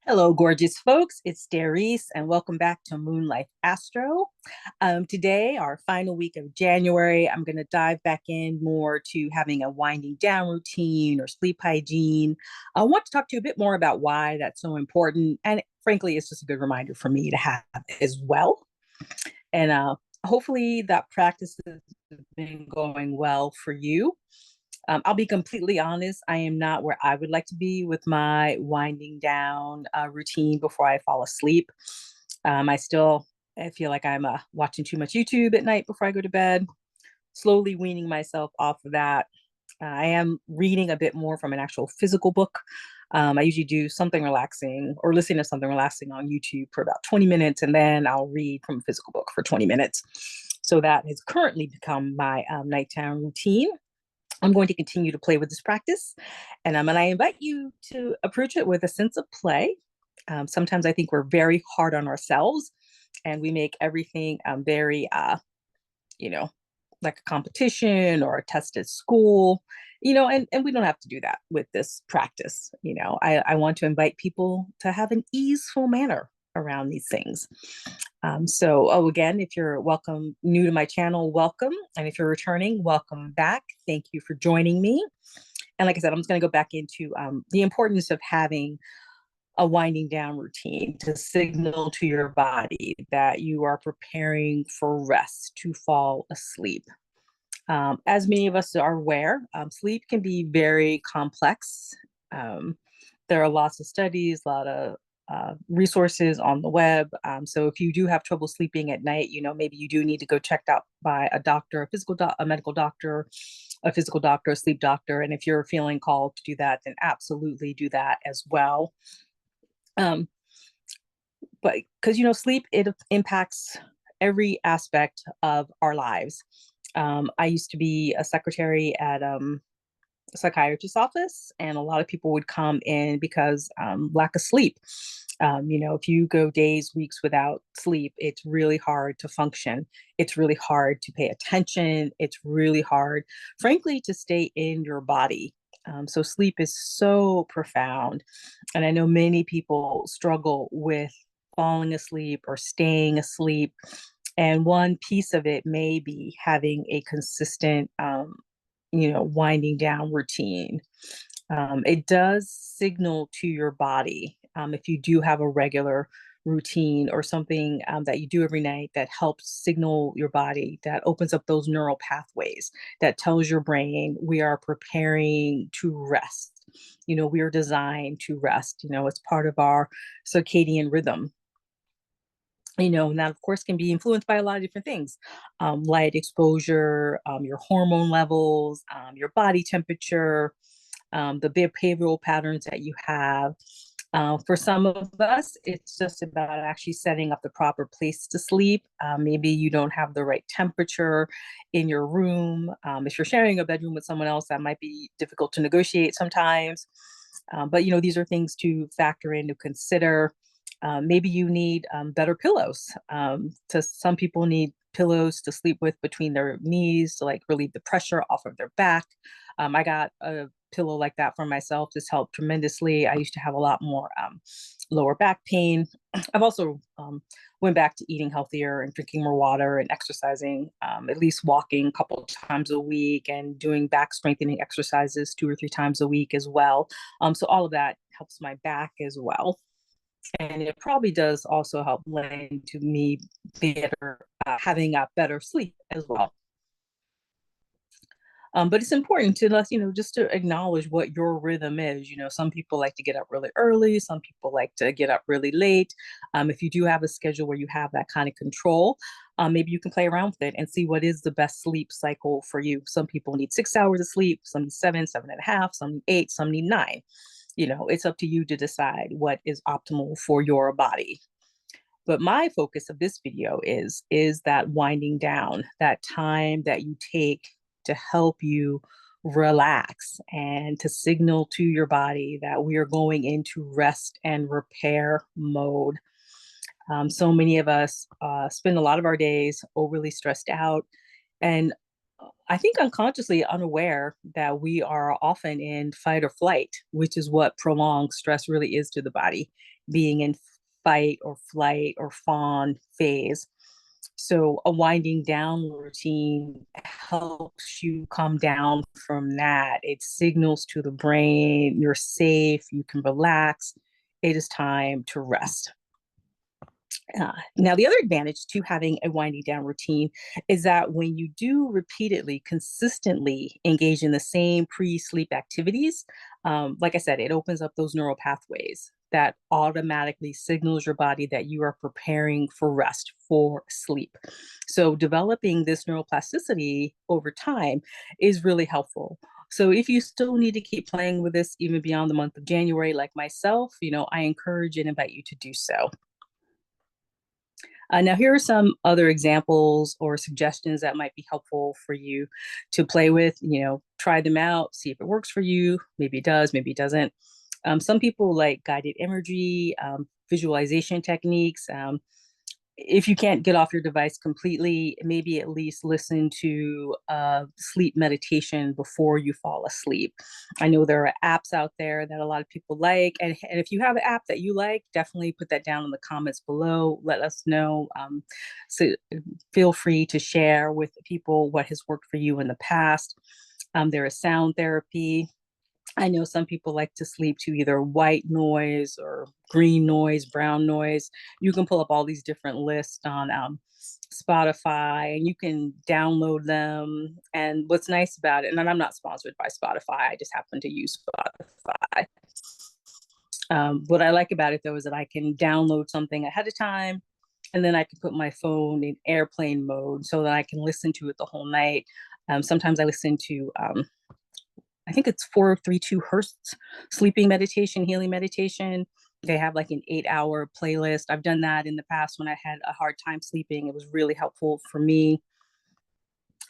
Hello, gorgeous folks. It's Darice, and welcome back to Moonlight Astro. Today, our final week of January, I'm going to dive back in more to having a winding down routine or sleep hygiene. I want to talk to you a bit more about why that's so important. And frankly, it's just a good reminder for me to have as well. And hopefully, that practice has been going well for you. I'll be completely honest, I am not where I would like to be with my winding down routine before I fall asleep. I feel like I'm watching too much YouTube at night before I go to bed, slowly weaning myself off of that. I am reading a bit more from an actual physical book. I usually do something relaxing or listen to something relaxing on YouTube for about 20 minutes, and then I'll read from a physical book for 20 minutes. So that has currently become my nighttime routine. I'm going to continue to play with this practice, and I invite you to approach it with a sense of play. Sometimes I think we're very hard on ourselves, and we make everything very, you know, like a competition or a test at school, and we don't have to do that with this practice. I want to invite people to have an easeful manner around these things. Again, if you're new to my channel, welcome. And if you're returning, welcome back. Thank you for joining me. And like I said, I'm just going to go back into the importance of having a winding down routine to signal to your body that you are preparing for rest to fall asleep. As many of us are aware, sleep can be very complex. Um, there are lots of studies, a lot of resources on the web. So if you do have trouble sleeping at night, maybe you do need to go checked out by a doctor, a medical doctor, a physical doctor, a sleep doctor. And if you're feeling called to do that, then absolutely do that as well. Um, but because sleep, it impacts every aspect of our lives. I used to be a secretary at a psychiatrist's office, and a lot of people would come in because lack of sleep. If you go days, weeks without sleep, it's really hard to function. It's really hard to pay attention. It's really hard, frankly, to stay in your body. So sleep is so profound. And I know many people struggle with falling asleep or staying asleep. And one piece of it may be having a consistent, winding down routine. It does signal to your body if you do have a regular routine or something that you do every night that helps signal your body, that opens up those neural pathways, that tells your brain we are preparing to rest. We are designed to rest. It's part of our circadian rhythm. And that of course can be influenced by a lot of different things: light exposure, your hormone levels, your body temperature, the behavioral patterns that you have. For some of us, it's just about actually setting up the proper place to sleep. Maybe you don't have the right temperature in your room. If you're sharing a bedroom with someone else, that might be difficult to negotiate sometimes. But these are things to factor in, to consider. Maybe you need better pillows. Some people need pillows to sleep with between their knees to like relieve the pressure off of their back. I got a pillow like that for myself. This helped tremendously. I used to have a lot more lower back pain. I've also went back to eating healthier and drinking more water and exercising, at least walking a couple of times a week and doing back strengthening exercises 2 or 3 times a week as well. So all of that helps my back as well. And it probably does also help lend to me better, having a better sleep as well. But it's important to let just to acknowledge what your rhythm is. Some people like to get up really early. Some people like to get up really late. If you do have a schedule where you have that kind of control, maybe you can play around with it and see what is the best sleep cycle for you. Some people need 6 hours of sleep, some need 7, 7.5, some need 8, some need 9. It's up to you to decide what is optimal for your body. But my focus of this video is that winding down, that time that you take to help you relax and to signal to your body that we are going into rest and repair mode. So many of us spend a lot of our days overly stressed out, and I think unconsciously unaware that we are often in fight or flight, which is what prolonged stress really is to the body, being in fight or flight or fawn phase. So a winding down routine helps you come down from that. It signals to the brain you're safe, you can relax. It is time to rest. Now, the other advantage to having a winding down routine is that when you do repeatedly, consistently engage in the same pre sleep activities, like I said, it opens up those neural pathways that automatically signals your body that you are preparing for rest, for sleep. So, developing this neuroplasticity over time is really helpful. So if you still need to keep playing with this even beyond the month of January, like myself, I encourage and invite you to do so. Now, here are some other examples or suggestions that might be helpful for you to play with. Try them out, see if it works for you. Maybe it does, maybe it doesn't. Some people like guided imagery, visualization techniques. If you can't get off your device completely, maybe at least listen to sleep meditation before you fall asleep. I know there are apps out there that a lot of people like. And if you have an app that you like, definitely put that down in the comments below. Let us know. So feel free to share with people what has worked for you in the past. There is sound therapy. I know some people like to sleep to either white noise or green noise, brown noise. You can pull up all these different lists on Spotify and you can download them. And what's nice about it, and I'm not sponsored by Spotify, I just happen to use Spotify. What I like about it though is that I can download something ahead of time and then I can put my phone in airplane mode so that I can listen to it the whole night. Sometimes I listen to I think it's 432 Hertz sleeping meditation, healing meditation. They have like an 8-hour playlist. I've done that in the past when I had a hard time sleeping. It was really helpful for me.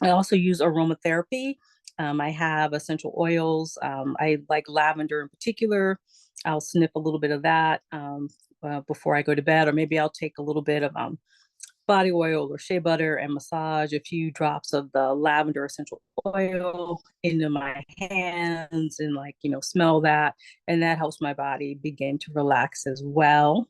I also use aromatherapy. I have essential oils. I like lavender in particular. I'll snip a little bit of that before I go to bed, or maybe I'll take a little bit of body oil or shea butter and massage a few drops of the lavender essential oil into my hands and smell that. And that helps my body begin to relax as well.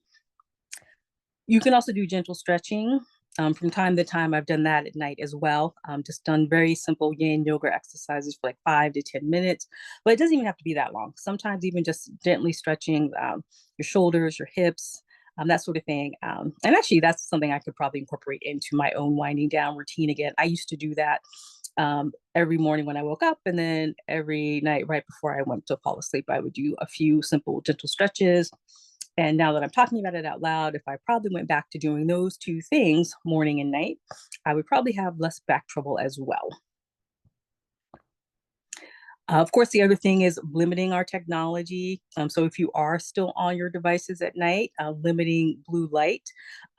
You can also do gentle stretching. From time to time, I've done that at night as well. Just done very simple yin yoga exercises for like 5 to 10 minutes, but it doesn't even have to be that long. Sometimes even just gently stretching your shoulders, your hips, that sort of thing. And actually, that's something I could probably incorporate into my own winding down routine again. I used to do that every morning when I woke up, and then every night right before I went to fall asleep, I would do a few simple, gentle stretches. And now that I'm talking about it out loud, if I probably went back to doing those two things, morning and night, I would probably have less back trouble as well. Of course, the other thing is limiting our technology. So if you are still on your devices at night, limiting blue light.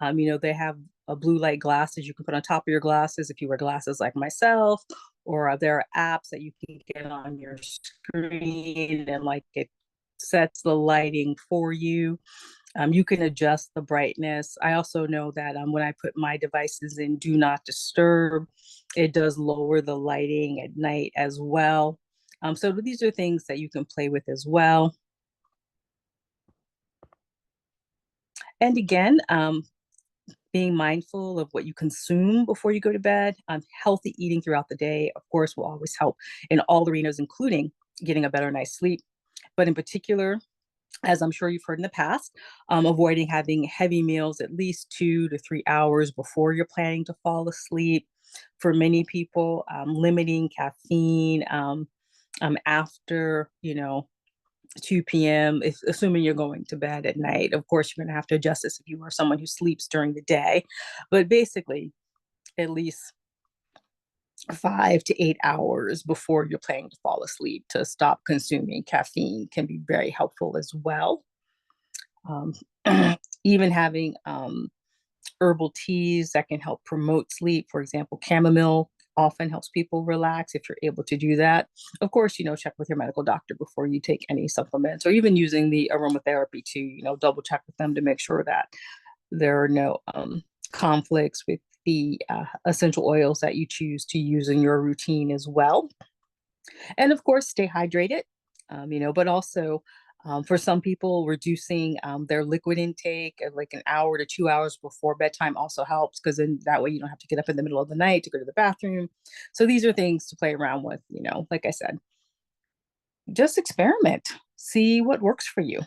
They have blue light glasses you can put on top of your glasses if you wear glasses like myself, or there are apps that you can get on your screen and it sets the lighting for you. You can adjust the brightness. I also know that when I put my devices in do not disturb, it does lower the lighting at night as well. So these are things that you can play with as well. And again, being mindful of what you consume before you go to bed. Healthy eating throughout the day, of course, will always help in all arenas, including getting a better night's sleep. But in particular, as I'm sure you've heard in the past, avoiding having heavy meals at least 2 to 3 hours before you're planning to fall asleep. For many people, limiting caffeine after 2 p.m., assuming you're going to bed at night. Of course, you're going to have to adjust this if you are someone who sleeps during the day. But basically, at least 5 to 8 hours before you're planning to fall asleep to stop consuming caffeine can be very helpful as well. Um, even having herbal teas that can help promote sleep. For example, chamomile often helps people relax if you're able to do that. Of course, check with your medical doctor before you take any supplements, or even using the aromatherapy to, double check with them to make sure that there are no conflicts with the essential oils that you choose to use in your routine as well. And of course, stay hydrated, but also for some people, reducing their liquid intake at like an hour to 2 hours before bedtime also helps because then that way you don't have to get up in the middle of the night to go to the bathroom. So these are things to play around with, like I said, just experiment, see what works for you.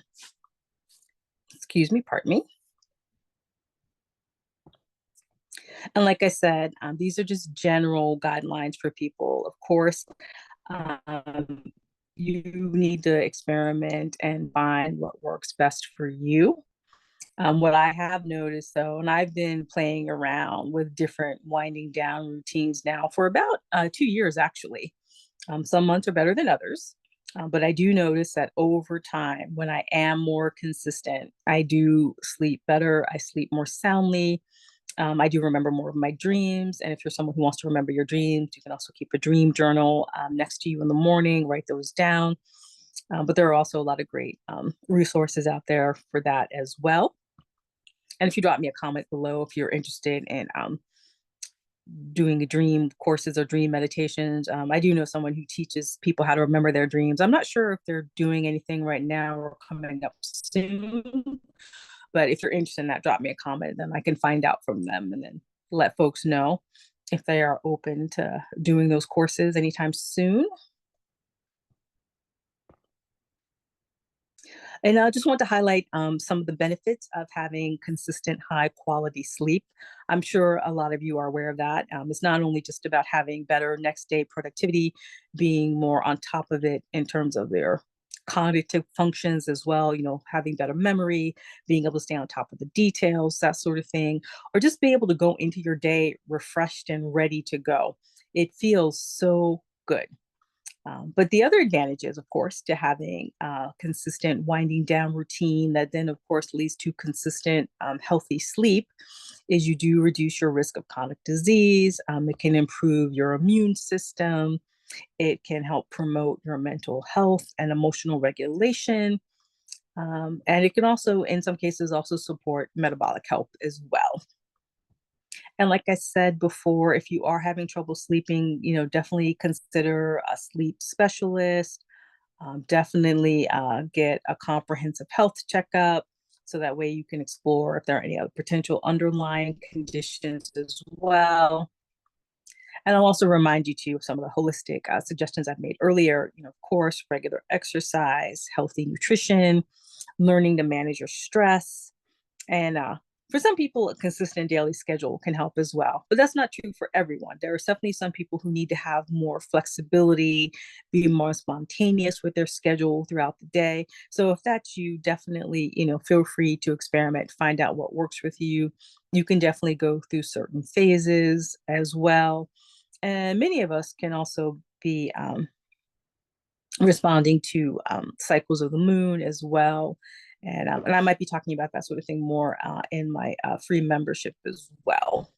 Excuse me, pardon me. And like I said, these are just general guidelines for people. Of course, um, you need to experiment and find what works best for you. What I have noticed though, and I've been playing around with different winding down routines now for about 2 years actually. Some months are better than others. But I do notice that over time, when I am more consistent, I do sleep better. I sleep more soundly. I do remember more of my dreams. And if you're someone who wants to remember your dreams, you can also keep a dream journal next to you in the morning, write those down. But there are also a lot of great resources out there for that as well. And if you drop me a comment below, if you're interested in doing dream courses or dream meditations, I do know someone who teaches people how to remember their dreams. I'm not sure if they're doing anything right now or coming up soon, but if you're interested in that, drop me a comment, then I can find out from them and then let folks know if they are open to doing those courses anytime soon. And I just want to highlight some of the benefits of having consistent high quality sleep. I'm sure a lot of you are aware of that. It's not only just about having better next day productivity, being more on top of it in terms of their cognitive functions as well, having better memory, being able to stay on top of the details, that sort of thing, or just be able to go into your day refreshed and ready to go. It feels so good. But the other advantage is, of course, to having a consistent winding down routine that then, of course, leads to consistent healthy sleep is you do reduce your risk of chronic disease. It can improve your immune system. It can help promote your mental health and emotional regulation. And it can also, in some cases, also support metabolic health as well. And like I said before, if you are having trouble sleeping, definitely consider a sleep specialist. Definitely get a comprehensive health checkup so that way you can explore if there are any other potential underlying conditions as well. And I'll also remind you too of some of the holistic suggestions I've made earlier. Of course, regular exercise, healthy nutrition, learning to manage your stress, and for some people, a consistent daily schedule can help as well. But that's not true for everyone. There are definitely some people who need to have more flexibility, be more spontaneous with their schedule throughout the day. So if that's you, definitely, feel free to experiment, find out what works with you. You can definitely go through certain phases as well. And many of us can also be responding to cycles of the moon as well. And I might be talking about that sort of thing more in my free membership as well.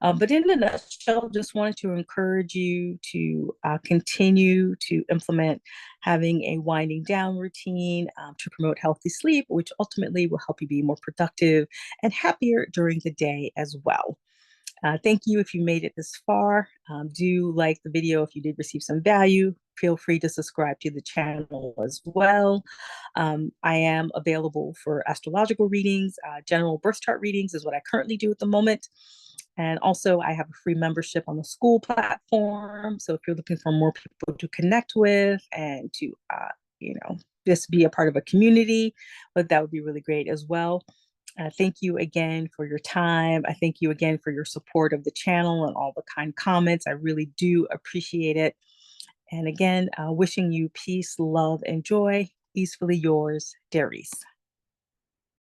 But in a nutshell, just wanted to encourage you to continue to implement having a winding down routine to promote healthy sleep, which ultimately will help you be more productive and happier during the day as well. Thank you if you made it this far. Do like the video if you did receive some value. Feel free to subscribe to the channel as well. I am available for astrological readings. General birth chart readings is what I currently do at the moment. And also, I have a free membership on the school platform. So if you're looking for more people to connect with and to, just be a part of a community, but that would be really great as well. Thank you again for your time. I thank you again for your support of the channel and all the kind comments. I really do appreciate it. And again, wishing you peace, love, and joy. Peacefully yours, Darice.